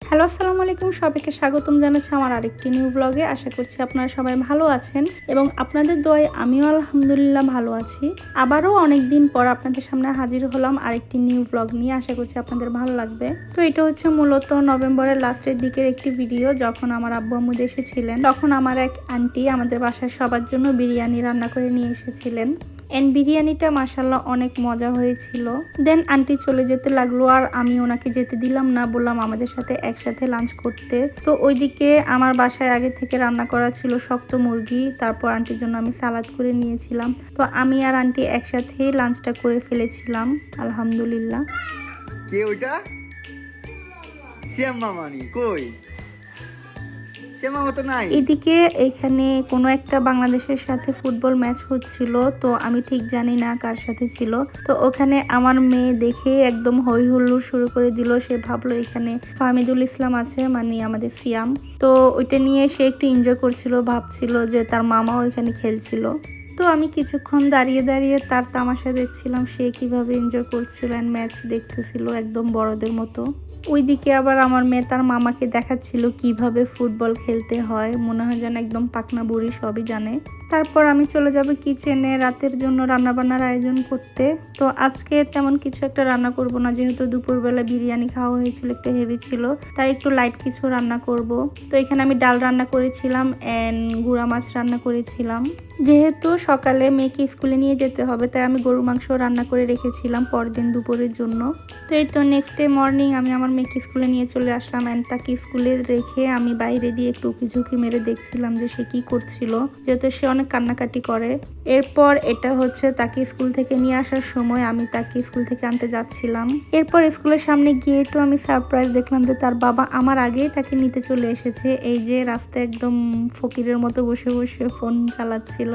Hello, আসসালামু আলাইকুম। সবাইকে স্বাগতম জানাচ্ছি আমার আরেকটি নিউ ব্লগে। আশা করছি আপনারা সবাই ভালো আছেন এবং আপনাদের দোয়ায় আমিও আলহামদুলিল্লাহ ভালো আছি। আবারও অনেক দিন পর আপনাদের সামনে হাজির হলাম আরেকটি নিউ ব্লগ নিয়ে। আশা করছি আপনাদের ভালো লাগবে। তো এটা হচ্ছে মূলত নভেম্বরের লাস্টের দিকের একটি ভিডিও, যখন আমার আব্বু আম্মু দেশে ছিলেন। তখন আমার এক আন্টি আমাদের বাসায় সবার জন্য বিরিয়ানি রান্না করে নিয়ে এসেছিলেন। এন্ড বিরিয়ানিটা মাশাল্লাহ অনেক মজা হয়েছিল। দেন আন্টি চলে যেতে লাগলো আর আমি ওনাকে যেতে দিলাম না, বললাম আমাদের সাথে একসাথে লাঞ্চ করতে। তো ওইদিকে আমার বাসায় আগে থেকে রান্না করা ছিল শক্ত মুরগি, তারপর আন্টির জন্য আমি সালাদ করে নিয়েছিলাম। তো আমি আর আন্টি একসাথেই লাঞ্চটা করে ফেলেছিলাম আলহামদুলিল্লাহ। কে ওইটা? শ্যাম মামানি কই? এদিকে এখানে কোনো একটা বাংলাদেশের সাথে ফুটবল ম্যাচ হচ্ছিল, তো আমি ঠিক জানি না কার সাথে ছিল। তো ওখানে আমার মেয়ে দেখে একদম হই হুল্লোড় শুরু করে দিল। সে ভাবলো এখানে ফাহমিদুল ইসলাম আছে, মানে আমাদের সিয়াম। তো ওইটা নিয়ে সে একটু এনজয় করছিল, ভাবছিল যে তার মামাও এখানে খেলছিল। তো আমি কিছুক্ষণ দাঁড়িয়ে দাঁড়িয়ে তার তামাশা দেখছিলাম, সে কিভাবে এনজয় করছিল, ম্যাচ দেখতেছিল একদম বড়দের মতো। ওইদিকে আবার আমার মেয়ে তার মামাকে দেখাচ্ছিল কিভাবে ফুটবল খেলতে হয়, মনে হয় যেন একদম পাকনা বুড়ি, সবই জানে। তারপর আমি চলে যাব কিচেনে রাতের জন্য রান্নাবান্নার আয়োজন করতে। তো আজকে তেমন কিছু একটা রান্না করব না, যেহেতু দুপুরবেলা বিরিয়ানি খাওয়া হয়েছিল, একটু হেভি ছিল, তাই একটু লাইট কিছু রান্না করব। তো এখানে আমি ডাল রান্না করেছিলাম এন্ড গুঁড়া মাছ রান্না করেছিলাম। যেহেতু সকালে মেয়েকে স্কুলে নিয়ে যেতে হবে, তাই আমি গরুর মাংস রান্না করে রেখেছিলাম পরদিন দুপুরের জন্য। তো এই তো নেক্সট ডে মর্নিং আমি আমার মেয়েকে স্কুলে নিয়ে চলে আসলাম এন্ড তাকে স্কুলে রেখে আমি বাইরে দিয়ে একটু উকি ঝুঁকি মেরে দেখছিলাম যে সে কি করছিল, যেহেতু সে অনেক কান্নাকাটি করে। এরপর এটা হচ্ছে তাকে স্কুল থেকে নিয়ে আসার সময়, আমি তাকে স্কুল থেকে আনতে যাচ্ছিলাম। এরপর স্কুলের সামনে গিয়ে তো আমি সারপ্রাইজ দেখলাম যে তার বাবা আমার আগেই তাকে নিতে চলে এসেছে। এই যে রাস্তায় একদম ফকিরের মতো বসে বসে ফোন চালাচ্ছিল।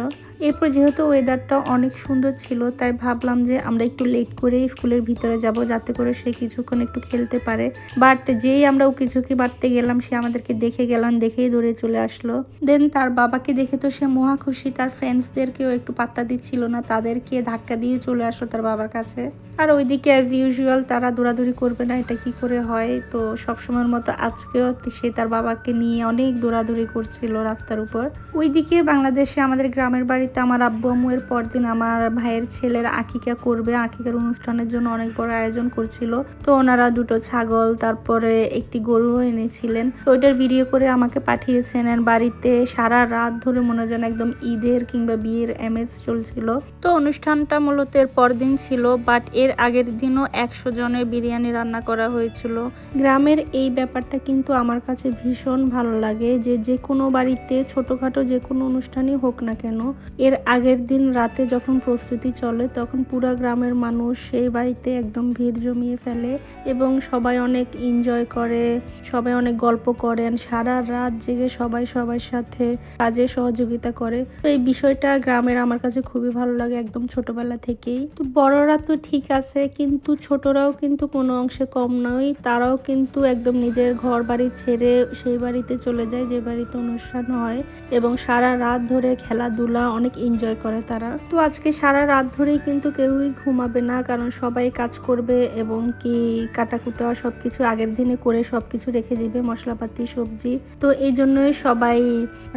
এরপর যেহেতু ওয়েদারটা অনেক সুন্দর ছিল, তাই ভাবলাম যে আমরা একটু লেট করে স্কুলের ভিতরে যাব, যাতে করে সে কিছুক্ষণ একটু খেলতে পারে। বাট যেই আমরা উকিঝুঁকি বাড়তে গেলাম, সে আমাদেরকে দেখেই দৌড়ে চলে আসলো। দেন তার বাবাকে দেখে তো সে মহা খুশি, তার ফ্রেন্ডসদেরকেও একটু পাত্তা দিচ্ছিল না, তাদেরকে ধাক্কা দিয়ে চলে আসলো তার বাবার কাছে। আর ওইদিকে অ্যাজ ইউজুয়াল তারা দৌড়াদৌড়ি করবে না, এটা কি করে হয়। তো সবসময়ের মতো আজকেও সে তার বাবাকে নিয়ে অনেক দৌড়াদৌড়ি করছিল রাস্তার উপর। ওইদিকে বাংলাদেশে আমাদের গ্রামের বাড়িতে আমার আব্বু আম্মু এর পরদিন আমার ভাইয়ের ছেলের আকিকা করবে, আকিকার অনুষ্ঠানের জন্য অনেক বড় আয়োজন করছিল। তো ওনারা দুটো ছাগল তারপরে একটি গরু এনেছিলেন। তো ওইটার ভিডিও করে আমাকে পাঠিয়েছেন। আর বাড়িতে সারা রাত ধরে মনে যেন একদম ঈদের কিংবা বিয়ের এমএস চলছিল। তো অনুষ্ঠানটা মূলত এর পরদিন ছিল, বাট এর আগের দিনও 100 জনের বিরিয়ানি রান্না করা হয়েছিল। গ্রামের এই ব্যাপারটা কিন্তু আমার কাছে ভীষণ ভালো লাগে, যে কোনো বাড়িতে ছোটখাটো যে কোনো অনুষ্ঠানই হোক না কেন, এর আগের দিন রাতে যখন প্রস্তুতি চলে, তখন পুরো গ্রামের মানুষ সেই বাড়িতে একদম ভিড় জমিয়ে ফেলে এবং সবাই অনেক এনজয় করে, সবাই অনেক গল্প করেন, সারা রাত জেগে সবাই সবার সাথে কাজে সহযোগিতা করে। তো এই বিষয়টা গ্রামের আমার কাছে খুবই ভালো লাগে একদম ছোটবেলা থেকেই। তো বড়রা তো ঠিক আছে, কিন্তু ছোটরাও কিন্তু কোনো অংশে কম নয়। তারাও কিন্তু একদম নিজের ঘর বাড়ি ছেড়ে সেই বাড়িতে চলে যায় যে বাড়িতে অনুষ্ঠান হয় এবং সারা রাত ধরে খেলাধুলা অনেক এনজয় করে তারা। তো আজকে সারা রাত ধরেই কিন্তু কেউই ঘুমাবে না, কারণ সবাই কাজ করবে এবং কি কাটাকুটা সবকিছু আগের দিনে করে সবকিছু রেখে দিবে, মশলাপাতি সবজি। তো এই জন্যই সবাই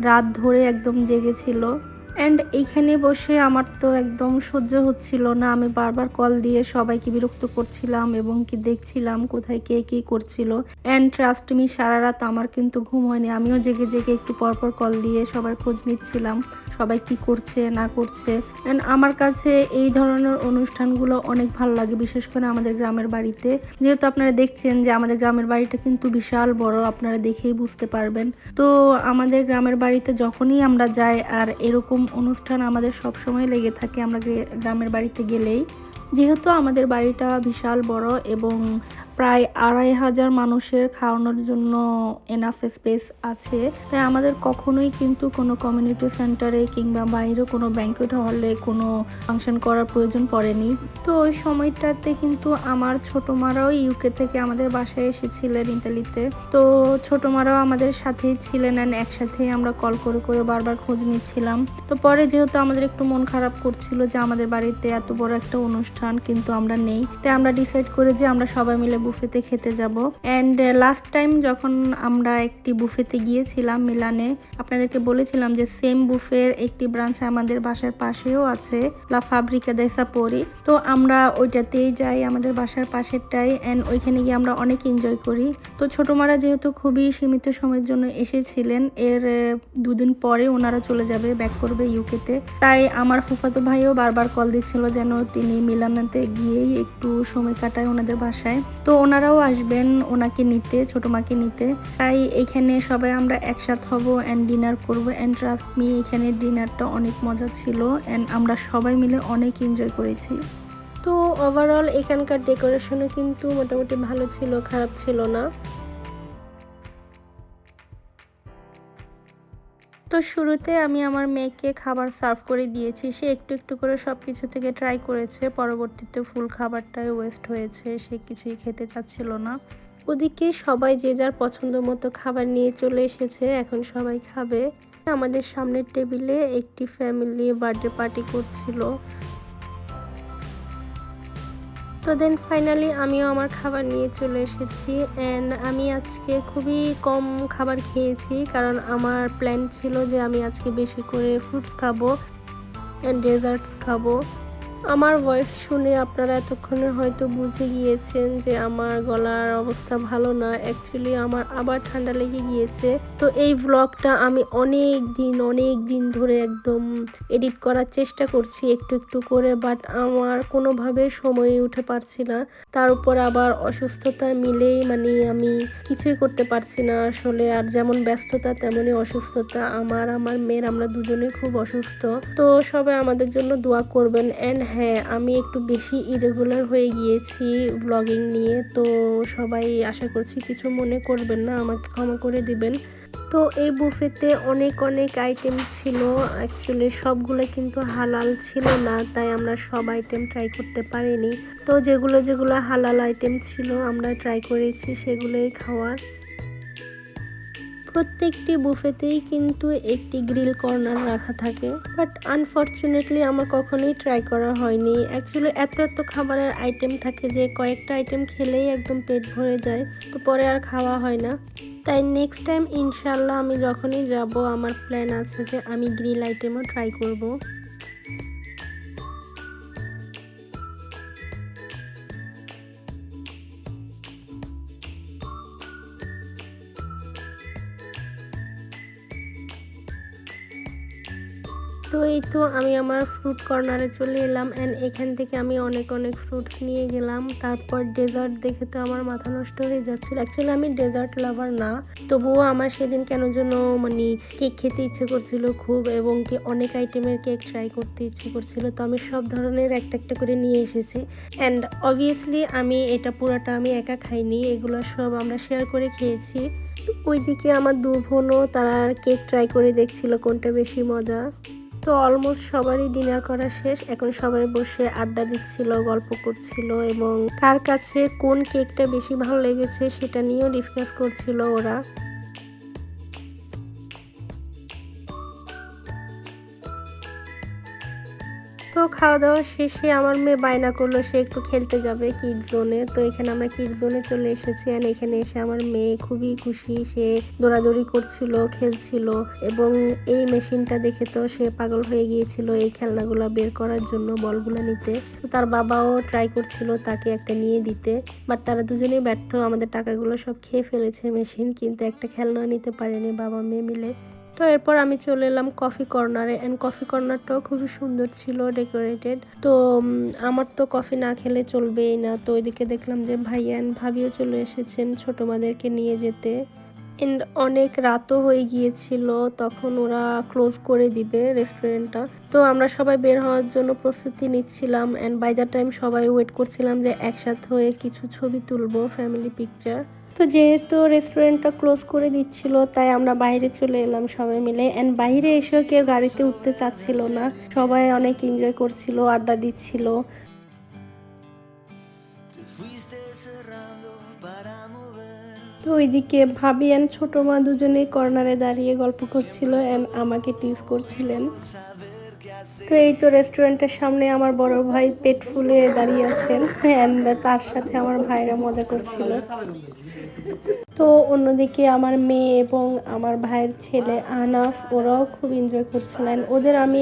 রাত ধরে একদম জেগেছিল। অ্যান্ড এইখানে বসে আমার তো একদম সহ্য হচ্ছিল না, আমি বারবার কল দিয়ে সবাইকে বিরক্ত করছিলাম এবং কি দেখছিলাম কোথায় কে কি করছিল। অ্যান্ড ট্রাস্ট মি, সারা রাত আমার কিন্তু ঘুম হয়নি, আমিও জেগে জেগে একটু পরপর কল দিয়ে সবার খোঁজ নিচ্ছিলাম, সবাই কি করছে না করছে। অ্যান্ড আমার কাছে এই ধরনের অনুষ্ঠানগুলো অনেক ভালো লাগে, বিশেষ করে আমাদের গ্রামের বাড়িতে। যেহেতু আপনারা দেখছেন যে আমাদের গ্রামের বাড়িটা কিন্তু বিশাল বড়, আপনারা দেখেই বুঝতে পারবেন। তো আমাদের গ্রামের বাড়িতে যখনই আমরা যাই, আর এরকম অনুষ্ঠান আমাদের সব সময় লেগে থাকে আমরা গ্রামের বাড়িতে গেলেই। যেহেতু আমাদের বাড়িটা বিশাল বড় এবং প্রায় 2500 মানুষের খাওয়ানোর জন্য এনাফ স্পেস আছে, তাই আমাদের কখনোই কিন্তু কোনো কমিউনিটি সেন্টারে কিংবা বাইরে কোনো ব্যাংকুয়েট হলে কোনো ফাংশন করার প্রয়োজন পড়েনি। তো ওই সময়টাতে কিন্তু আমার ছোটো মারাও ইউকে থেকে আমাদের বাসায় এসেছিলেন ইতালিতে। তো ছোটো মারাও আমাদের সাথেই ছিলেন অ্যান্ড একসাথেই আমরা কল করে করে বারবার খোঁজ নিচ্ছিলাম। তো পরে যেহেতু আমাদের একটু মন খারাপ করছিল যে আমাদের বাড়িতে এত বড় একটা অনুষ্ঠান কিন্তু আমরা নেই, তাই আমরা ডিসাইড করে যে আমরা সবাই মিলে বুফেতে খেতে যাব। অ্যান্ড লাস্ট টাইম যখন আমরা একটি বুফেতে গিয়েছিলাম মিলানে, আপনাদেরকে বলেছিলাম যে সেম বুফের একটি ব্রাঞ্চ আমাদের বাসার পাশেও আছে, লা ফাব্রিকা দে সাপোরি। তো আমরা ওইটাতেই যাই, আমাদের বাসার পাশেরটাই, অ্যান্ড ওইখানে গিয়ে আমরা অনেক এনজয় করি। তো ছোট মারা যেহেতু খুবই সীমিত সময়ের জন্য এসেছিলেন, এর 2 দিন পরে ওনারা চলে যাবে, ব্যাক করবে ইউকেতে। তাই আমার ফুফাতো ভাইও বারবার কল দিচ্ছিল যেন তিনি মিলানাতে গিয়েই একটু সময় কাটায় ওনাদের বাসায়। তো ওনারাও আসবেন ওনাকে নিতে, ছোট মাকে নিতে। তাই এখানে সবাই আমরা একসাথে হব অ্যান্ড ডিনার করবো। অ্যান্ড ট্রাস্ট মি, এখানে ডিনারটা অনেক মজা ছিল অ্যান্ড আমরা সবাই মিলে অনেক এনজয় করেছি। তো ওভারঅল এখানকার ডেকোরেশনও কিন্তু মোটামুটি ভালো ছিল, খারাপ ছিল না। তো শুরুতে আমি আমার মেয়েকে খাবার সার্ভ করে দিয়েছি, সে একটু একটু করে সব কিছু থেকে ট্রাই করেছে। পরবর্তীতে ফুল খাবারটাই ওয়েস্ট হয়েছে, সে কিছুই খেতে চাচ্ছিল না। ওদিকে সবাই যে যার পছন্দ মতো খাবার নিয়ে চলে এসেছে, এখন সবাই খাবে। আমাদের সামনের টেবিলে একটি ফ্যামিলি বার্থডে পার্টি করছিল। তো দেন ফাইনালি আমিও আমার খাবার নিয়ে চলে এসেছি। অ্যান্ড আমি আজকে খুবই কম খাবার খেয়েছি, কারণ আমার প্ল্যান ছিল যে আমি আজকে বেশি করে ফ্রুটস খাবো অ্যান্ড ডেজার্টস খাবো। আমার ভয়েস শুনে আপনারা এতক্ষণে হয়তো বুঝে গিয়েছেন যে আমার গলার অবস্থা ভালো না। অ্যাকচুয়ালি আমার আবার ঠান্ডা লেগে গিয়েছে। তো এই ভ্লগটা আমি অনেক দিন ধরে একদম এডিট করার চেষ্টা করছি একটু একটু করে, বাট আমার কোনোভাবে সময় উঠে পারছি না। তার উপর আবার অসুস্থতা মিলেই মানে আমি কিছুই করতে পারছি না আসলে। আর যেমন ব্যস্ততা তেমনই অসুস্থতা। আমার মেয়ের, আমরা দুজনেই খুব অসুস্থ। তো সবাই আমাদের জন্য দোয়া করবেন। অ্যান্ড হ্যাঁ, আমি একটু বেশি ইরেগুলার হয়ে গিয়েছি ব্লগিং নিয়ে, তো সবাই আশা করছি কিছু মনে করবেন না, আমাকে ক্ষমা করে দিবেন। তো এই বুফেতে অনেক আইটেম ছিল, অ্যাকচুয়ালি সবগুলো কিন্তু হালাল ছিল না, তাই আমরা সব আইটেম ট্রাই করতে পারিনি। তো যেগুলো হালাল আইটেম ছিল আমরা ট্রাই করেছি সেগুলোই খাওয়ার। প্রত্যেকটি বুফেতেই কিন্তু একটি গ্রিল কর্নার রাখা থাকে, বাট আনফর্চুনেটলি আমার কখনোই ট্রাই করা হয়নি। অ্যাকচুয়ালি এত খাবারের আইটেম থাকে যে কয়েকটা আইটেম খেলেই একদম পেট ভরে যায়, তো পরে আর খাওয়া হয় না। তাই নেক্সট টাইম ইনশাল্লাহ আমি যখনই যাব, আমার প্ল্যান আছে যে আমি গ্রিল আইটেমও ট্রাই করব। তো এই তো আমি আমার ফ্রুট কর্নারে চলে এলাম, অ্যান্ড এখান থেকে আমি অনেক ফ্রুটস নিয়ে গেলাম। তারপর ডেজার্ট দেখে তো আমার মাথা নষ্ট হয়ে যাচ্ছিল। অ্যাকচুয়ালি আমি ডেজার্ট লাভার না, তবুও আমার সেদিন কেন যেন মানে কেক খেতে ইচ্ছে করছিল খুব, এবং কি অনেক আইটেমের কেক ট্রাই করতে ইচ্ছে করছিল। তো আমি সব ধরনের একটা করে নিয়ে এসেছি। অ্যান্ড অবভিয়াসলি আমি এটা পুরোটা আমি একা খাইনি, এগুলো সব আমরা শেয়ার করে খেয়েছি। ওইদিকে আমার দু বোনও তারা কেক ট্রাই করে দেখছিল কোনটা বেশি মজা। তো অলমোস্ট সবারই ডিনার করা শেষ, এখন সবাই বসে আড্ডা দিচ্ছিল, গল্প করছিল, এবং কার কাছে কোন কেকটা বেশি ভালো লেগেছে সেটা নিয়েও ডিসকাস করছিল ওরা। তো খাওয়া দাওয়া শেষে আমার মেয়ে বায়না করলো সে একটু খেলতে যাবে কিড জোনে। তো এখানে আমরা কিড জোনে চলে এসেছি, আর এখানে এসে আমার মেয়ে খুবই খুশি, সে দৌড়াদৌড়ি করছিল, খেলছিল, এবং এই মেশিনটা দেখে তো সে পাগল হয়ে গিয়েছিল এই খেলনাগুলো বের করার জন্য, বলগুলো নিতে। তো তার বাবাও ট্রাই করছিল তাকে একটা নিয়ে দিতে, বাট তারা দুজনেই ব্যর্থ। আমাদের টাকাগুলো সব খেয়ে ফেলেছে মেশিন, কিন্তু একটা খেলনা নিতে পারেনি বাবা মেয়ে মিলে। তো এরপর আমি চলে এলাম কফি কর্নারে, অ্যান্ড কফি কর্নারটাও খুবই সুন্দর ছিল, ডেকোরেটেড। তো আমার তো কফি না খেলে চলবেই না। তো ওইদিকে দেখলাম যে ভাইয়া অ্যান্ড ভাবিও চলে এসেছেন ছোট মাদেরকে নিয়ে যেতে। অ্যান্ড অনেক রাতও হয়ে গিয়েছিল, তখন ওরা ক্লোজ করে দিবে রেস্টুরেন্টটা। তো আমরা সবাই বের হওয়ার জন্য প্রস্তুতি নিচ্ছিলাম, অ্যান্ড বাই দ্য টাইম সবাই ওয়েট করছিলাম যে একসাথে হয়ে কিছু ছবি তুলবো, ফ্যামিলি পিকচার। তো যেহেতু রেস্টুরেন্টটা ক্লোজ করে দিচ্ছিল, তাই আমরা বাইরে চলে এলাম সবাই মিলে। অ্যান্ড বাইরে এসেও কেউ গাড়িতে উঠতে চাচ্ছিল না, সবাই অনেক এনজয় করছিল, আড্ডা দিচ্ছিল। তো ওইদিকে ভাবি অ্যান্ড ছোট মা দুজনেই কর্নারে দাঁড়িয়ে গল্প করছিল, অ্যান্ড আমাকে টিজ করছিলেন। তো এই তো রেস্টুরেন্টের সামনে আমার বড় ভাই পেট ফুলে দাঁড়িয়ে আছেন অ্যান্ড তার সাথে আমার ভাইরা মজা করছিল। তো অন্যদিকে আমার মেয়ে এবং আমার ভাইয়ের ছেলে আনাফ ওরাও খুব এনজয় করছিলেন। ওদের আমি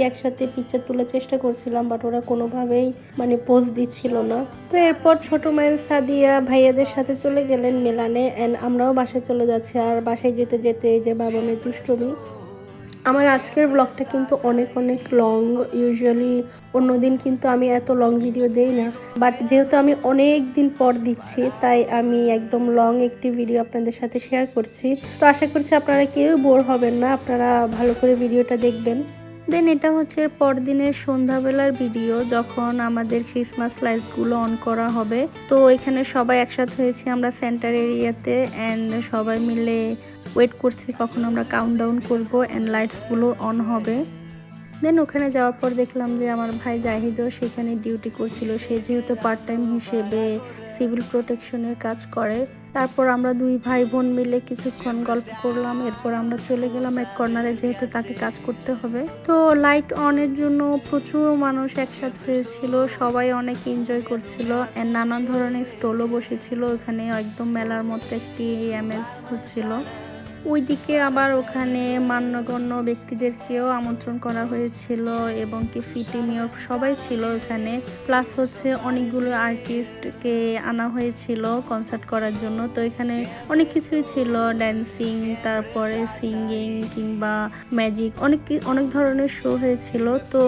একসাথে পিকচার তোলার চেষ্টা করছিলাম, বাট ওরা কোনোভাবেই মানে পোজ দিচ্ছিল না। তো এরপর ছোট মায়ের সাদিয়া ভাইয়াদের সাথে চলে গেলেন মেলানে অ্যান্ড আমরাও বাসায় চলে যাচ্ছি। আর বাসায় যেতে যেতে এই যে বাবা মেয়ে দুষ্টুমি। আমার আজকের ব্লগটা কিন্তু অনেক অনেক লং। ইউজুয়ালি অন্যদিন কিন্তু আমি এত লং ভিডিও দেই না, বাট যেহেতু আমি অনেক দিন পর দিচ্ছি তাই আমি একদম লং একটি ভিডিও আপনাদের সাথে শেয়ার করছি। তো আশা করছি আপনারা কেউ বোর হবেন না, আপনারা ভালো করে ভিডিওটা দেখবেন। দেন এটা হচ্ছে পরদিনের সন্ধ্যাবেলার ভিডিও, যখন আমাদের ক্রিসমাস লাইটগুলো অন করা হবে। তো এখানে সবাই একসাথে হয়েছি আমরা সেন্টার এরিয়াতে অ্যান্ড সবাই মিলে ওয়েট করছি কখন আমরা কাউন্টডাউন করব অ্যান্ড লাইটসগুলো অন হবে। দেন ওখানে যাওয়ার পর দেখলাম যে আমার ভাই জাহিদও সেখানে ডিউটি করছিল। সে যেহেতু পার্ট টাইম হিসেবে সিভিল প্রোটেকশনের কাজ করে। তারপর আমরা দুই ভাই বোন মিলে কিছুক্ষণ গল্প করলাম। এরপর আমরা চলে গেলাম এক কর্নারে, যেহেতু তাকে কাজ করতে হবে। তো লাইট অনের জন্য প্রচুর মানুষ একসাথে হয়েছিল, সবাই অনেক এনজয় করছিল অ্যান্ড নানান ধরনের স্টলও বসেছিল। ওখানে একদম মেলার মতো একটি আমেজ হচ্ছিল। ওইদিকে আবার ওখানে মান্যগণ্য ব্যক্তিদেরকেও আমন্ত্রণ করা হয়েছিল এবং কি সিটি মেয়র সবাই ছিল এখানে। প্লাস হচ্ছে অনেকগুলো আর্টিস্টকে আনা হয়েছিল কনসার্ট করার জন্য। তো এখানে অনেক কিছুই ছিল, ড্যান্সিং, তারপরে সিঙ্গিং কিংবা ম্যাজিক, অনেক ধরনের শো হয়েছিল। তো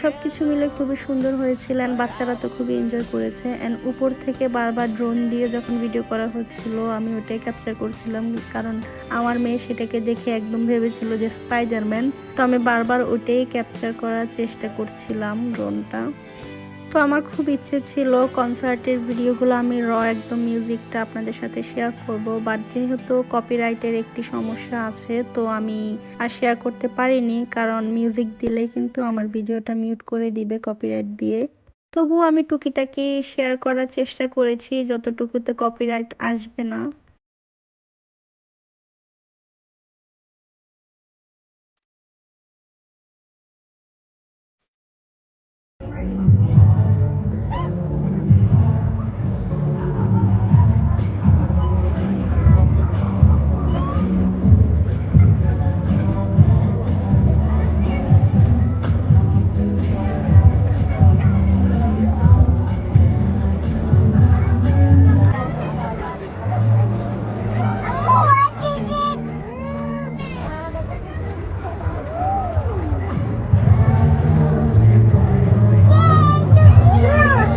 সব কিছু মিলে খুবই সুন্দর হয়েছিল অ্যান্ড বাচ্চারা তো খুবই এনজয় করেছে। অ্যান্ড উপর থেকে বারবার ড্রোন দিয়ে যখন ভিডিও করা হচ্ছিল আমি ওটাই ক্যাপচার করছিলাম, কারণ আমার মেয়ে সেটাকে দেখে একদম ভেবেছিল যে স্পাইডারম্যান। তো আমি বারবার ওটাই ক্যাপচার করার চেষ্টা করছিলাম ড্রোনটা। তো আমার খুব ইচ্ছে ছিল কনসার্টের ভিডিওগুলো আমি একদম মিউজিকটা আপনাদের সাথে শেয়ার করব, বাট যেহেতু কপিরাইটের একটি সমস্যা আছে তো আমি আর শেয়ার করতে পারিনি, কারণ মিউজিক দিলে কিন্তু আমার ভিডিওটা মিউট করে দিবে কপিরাইট দিয়ে। তবুও আমি টুকিটাকি শেয়ার করার চেষ্টা করেছি যতটুকুতে কপিরাইট আসবে না।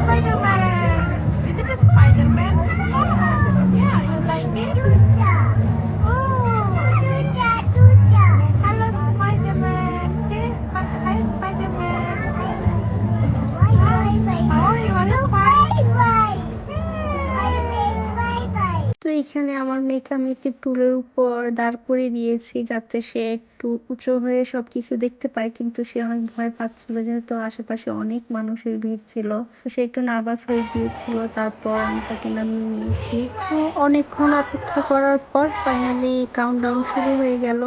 Spider-Man! Is it a Spider-Man? Yeah, you like it? Oh! Hello, Spider-Man! Say hi, Spider-Man! Oh, you wanna fight? তো এখানে আমার মেয়েকে আমি একটি টুলের উপর দাঁড় করিয়ে দিয়েছি যাতে সে একটু উঁচু হয়ে সবকিছু দেখতে পায়, কিন্তু সে অনেক ভয় পাচ্ছিল যেহেতু আশেপাশে অনেক মানুষের ভিড় ছিল। তো সে একটু নার্ভাস হয়ে গিয়েছিল। তারপর আমি তাকে নামিয়ে নিয়েছি। তো অনেকক্ষণ অপেক্ষা করার পর ফাইনালি কাউন্টডাউন শুরু হয়ে গেল।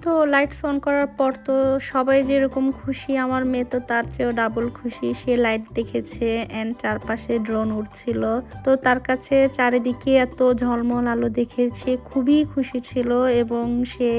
তো লাইটস অন করার পর তো সবাই যেরকম খুশি, আমার মেয়ে তো তার চেয়েও ডাবল খুশি। সে লাইট দেখেছে অ্যান্ড চারপাশে ড্রোন উড়ছিল, তো তার কাছে চারিদিকে এত ঝলমল আলো দেখে সে খুবই খুশি ছিল এবং সে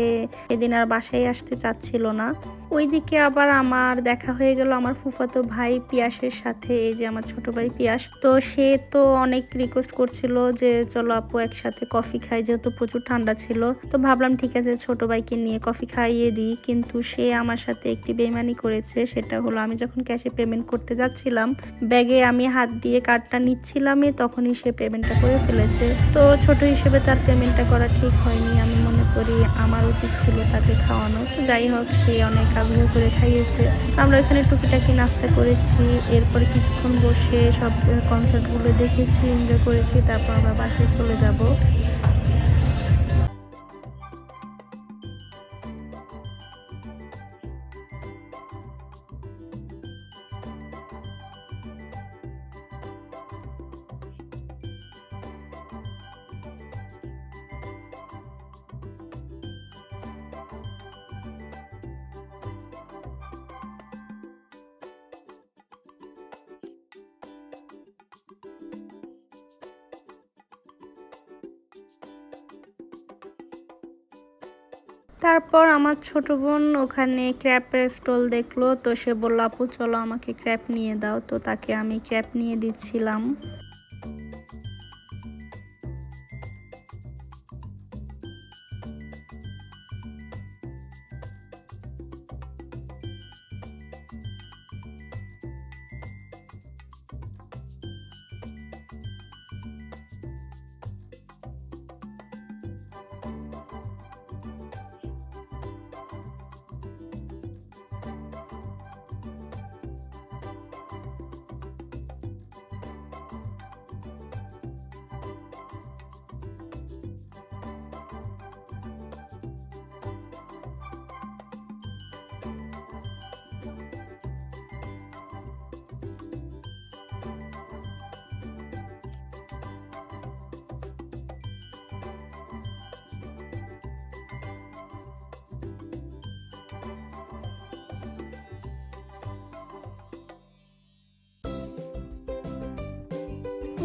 এদিন আর বাসায় আসতে চাচ্ছিল না। ওইদিকে আবার আমার দেখা হয়ে গেল আমার ফুফাতো ভাই পিয়াসের সাথে, এই যে আমার ছোট ভাই পিয়াস। তো সে তো অনেক রিকোয়েস্ট করছিল যে চলো আপু একসাথে কফি খাই, যেহেতু প্রচুর ঠান্ডা ছিল। তো ভাবলাম ঠিক আছে ছোট ভাইকে নিয়ে কফি খাইয়ে দিই, কিন্তু সে আমার সাথে একটি বেইমানি করেছে। সেটা হলো আমি যখন ক্যাশে পেমেন্ট করতে যাচ্ছিলাম, ব্যাগে আমি হাত দিয়ে কার্ডটা নিচ্ছিলামই, তখনই সে পেমেন্টটা করে ফেলেছে। তো ছোট হিসেবে তার পেমেন্টটা করা ঠিক হয়নি, আমি মনে করি আমার উচিত ছিল তাকে খাওয়ানো। তো যাই হোক, সে অনেক আগ্রহ করে খাইয়েছে। আমরা এখানে টুকিটাকি নাস্তা করেছি, এরপরে কিছুক্ষণ বসে সব কনসার্টগুলো দেখেছি, এনজয় করেছি, তারপর আমরা বাসায় চলে যাব। তারপর আমার ছোট বোন ওখানে ক্র্যাপের স্টল দেখলো, তো সে বলল আপু চলো আমাকে ক্র্যাপ নিয়ে দাও। তো তাকে আমি ক্র্যাপ নিয়ে দিচ্ছিলাম।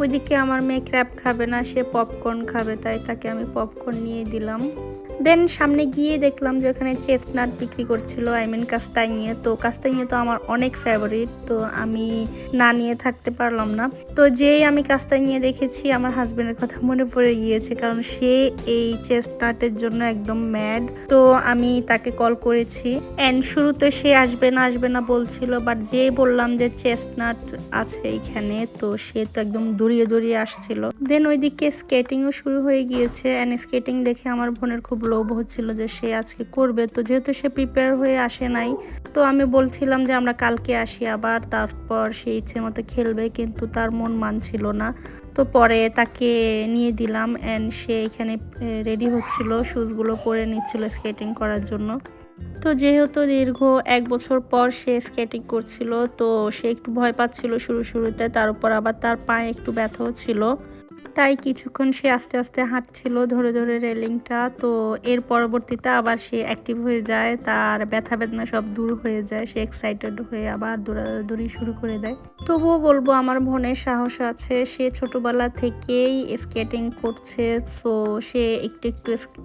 ওইদিকে আমার মেয়ে ক্র্যাব খাবে না, সে পপকর্ন খাবে, তাই তাকে আমি পপকর্ন নিয়ে দিলাম। দেন সামনে গিয়ে দেখলাম যে ওখানে চেস্টনাট বিক্রি করছিল, আই মিন কাস্তাইয়ে। তো কাস্তাইয়ে তো আমার অনেক ফেভারিট, তো আমি না নিয়ে থাকতে পারলাম না। তো যেই আমি কাস্তাইয়ে দেখেছি আমার হাজবেন্ডের কথা মনে পড়ে গিয়েছে, কারণ সে এই চেস্টনাটের জন্য একদম ম্যাড। তো আমি তাকে কল করেছি অ্যান্ড শুরুতে সে আসবে না বলছিল, বাট যেই বললাম যে চেস্টনাট আছে এইখানে, তো সে তো একদম দৌড়িয়ে আসছিল। দেন ওইদিকে স্কেটিংও শুরু হয়ে গিয়েছে অ্যান্ড স্কেটিং দেখে আমার বোনের খুব লোভ হচ্ছিল যে সে আজকে করবে। তো যেহেতু সে প্রিপেয়ার হয়ে আসে নাই, তো আমি বলছিলাম যে আমরা কালকে আসি আবার, তারপর সে ইচ্ছে মতো খেলবে, কিন্তু তার মন মানছিল না। তো পরে তাকে নিয়ে দিলাম অ্যান্ড সে এখানে রেডি হচ্ছিল, শুজগুলো পরে নিচ্ছিল স্কেটিং করার জন্য। তো যেহেতু দীর্ঘ 1 বছর পর সে স্কেটিং করছিল, তো সে একটু ভয় পাচ্ছিল শুরুতে, তার উপর আবার তার পায়ে একটু ব্যথাও ছিল। তাই কিছুক্ষণ সে আস্তে আস্তে হাঁটছিল ধরে রেলিংটা। তো এর পরবর্তীতে আবার সে অ্যাক্টিভ হয়ে যায়, তার ব্যথা বেদনা সব দূর হয়ে যায়, সে এক্সাইটেড হয়ে আবার দৌড়াদৌড়ি শুরু করে দেয়। তবুও বলবো আমার বোনের সাহস আছে, সে ছোটবেলা থেকেই স্কেটিং করছে, সো সে একটু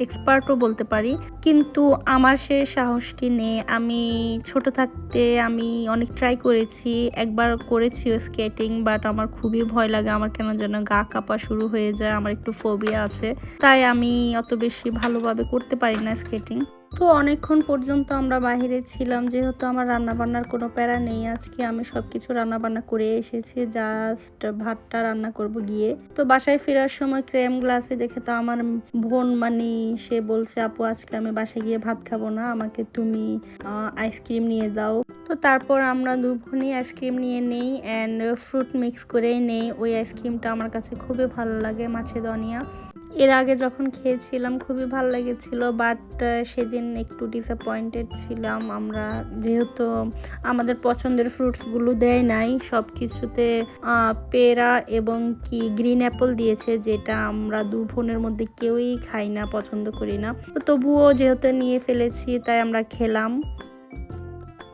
এক্সপার্টও বলতে পারি। কিন্তু আমার সে সাহসটি নেই। আমি ছোট থাকতে আমি অনেক ট্রাই করেছি, একবার করেছিও স্কেটিং, বাট আমার খুবই ভয় লাগে, আমার কেন যেন গা কাঁপা শুরু হয়ে যায়, আমার একটু ফোবিয়া আছে, তাই আমি অত বেশি ভালোভাবে করতে পারি না স্কেটিং। তো অনেকক্ষণ পর্যন্ত আমরা বাহিরে ছিলাম, যেহেতু আমার রান্নাবান্নার কোনো প্যারা নেই, আজকে আমি সবকিছু রান্নাবান্না করে এসেছি, জাস্ট ভাতটা রান্না করব গিয়ে। তো বাসায় ফেরার সময় ক্রেম গ্লাসে দেখে তো আমার বোন সে বলছে আপু আজকে আমি বাসায় গিয়ে ভাত খাবো না, আমাকে তুমি আইসক্রিম নিয়ে দাও। তো তারপর আমরা দু বোনই আইসক্রিম নিয়ে নেই অ্যান্ড ফ্রুট মিক্স করে নেই। ওই আইসক্রিমটা আমার কাছে খুবই ভালো লাগে, মাছেদনিয়া। এর আগে যখন খেয়েছিলাম খুবই ভালো লেগেছিল, বাট সেদিন একটু ডিসঅ্যাপয়েন্টেড ছিলাম আমরা, যেহেতু আমাদের পছন্দের ফ্রুটসগুলো দেয় নাই, সব কিছুতে পেঁড়া এবং কি গ্রিন অ্যাপল দিয়েছে, যেটা আমরা দু বোনের মধ্যে কেউই খাই না, পছন্দ করি না। তো তবুও যেহেতু নিয়ে ফেলেছি তাই আমরা খেলাম।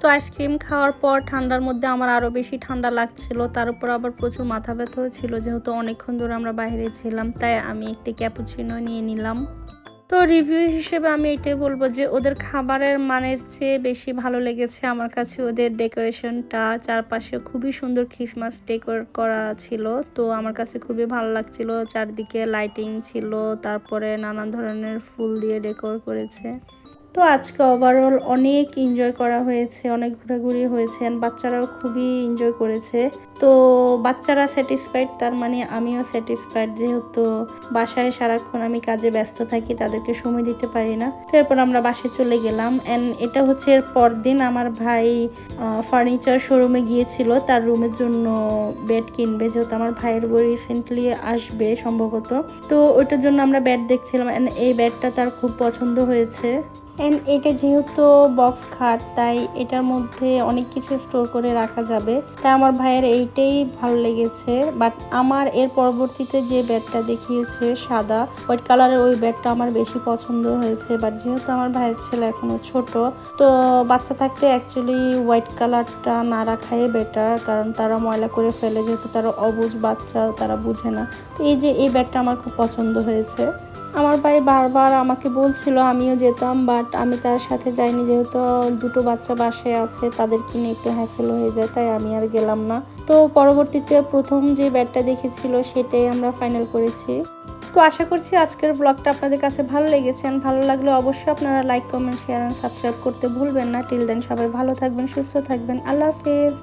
তো আইসক্রিম খাওয়ার পর ঠান্ডার মধ্যে আমার আরও বেশি ঠান্ডা লাগছিল, তার উপর আবার প্রচুর মাথা ব্যথাও ছিল, যেহেতু অনেকক্ষণ ধরে আমরা বাইরে ছিলাম, তাই আমি একটি ক্যাপুচিনো নিয়ে নিলাম। তো রিভিউ হিসেবে আমি এটাই বলবো যে ওদের খাবারের মানের চেয়ে বেশি ভালো লেগেছে আমার কাছে ওদের ডেকোরেশনটা। চারপাশে খুবই সুন্দর ক্রিসমাস ডেকোর করা ছিল, তো আমার কাছে খুবই ভালো লাগছিল। চারদিকে লাইটিং ছিল, তারপরে নানান ধরনের ফুল দিয়ে ডেকোর করেছে। তো আজকে ওভারঅল অনেক এনজয় করা হয়েছে, অনেক ঘোরাঘুরি হয়েছে, বাচ্চারাও খুবই এনজয় করেছে। তো বাচ্চারা স্যাটিসফাইড, তার মানে আমিও স্যাটিসফাইড, যেহেতু বাসায় সারাক্ষণ আমি কাজে ব্যস্ত থাকি, তাদেরকে সময় দিতে পারি না। তো এরপর আমরা বাসায় চলে গেলাম। অ্যান্ড এটা হচ্ছে এর পরদিন আমার ভাই ফার্নিচার শোরুমে গিয়েছিল তার রুমের জন্য বেড কিনবে, যেহেতু আমার ভাইয়ের বই রিসেন্টলি আসবে সম্ভবত। তো ওইটার জন্য আমরা বেড দেখছিলাম, অ্যান্ড এই বেডটা তার খুব পছন্দ হয়েছে। অ্যান্ড এটা যেহেতু বক্স খাট, তাই এটার মধ্যে অনেক কিছু স্টোর করে রাখা যাবে, তাই আমার ভাইয়ের এইটাই ভালো লেগেছে। বাট আমার এর পরবর্তীতে যে বেডটা দেখিয়েছে সাদা হোয়াইট কালারের, ওই বেডটা আমার বেশি পছন্দ হয়েছে। বাট যেহেতু আমার ভাইয়ের ছেলে এখনো ছোট, তো বাচ্চা থাকতে অ্যাকচুয়ালি হোয়াইট কালারটা না রাখাই বেটার, কারণ তারা ময়লা করে ফেলে, যেহেতু তারা অবুঝ বাচ্চা, তারা বুঝে না। তো এই বেডটা আমার খুব পছন্দ হয়েছে। আমার ভাই বারবার আমাকে বলছিল আমিও যেতাম, বাট আমি তার সাথে যাইনি, যেহেতু দুটো বাচ্চা বাসায় আছে, তাদেরকে নিয়ে একটু হ্যাসেল হয়ে যায়, তাই আমি আর গেলাম না। তো পরবর্তীতে প্রথম যে ব্যাটটা দেখেছিল সেটাই আমরা ফাইনাল করেছি। তো আশা করছি আজকের ব্লগটা আপনাদের কাছে ভালো লেগেছে। ভালো লাগলে অবশ্যই আপনারা like, comment, share and subscribe করতে ভুলবেন না। টিল দেন সবাই ভালো থাকবেন, সুস্থ থাকবেন। আল্লাহ হাফেজ।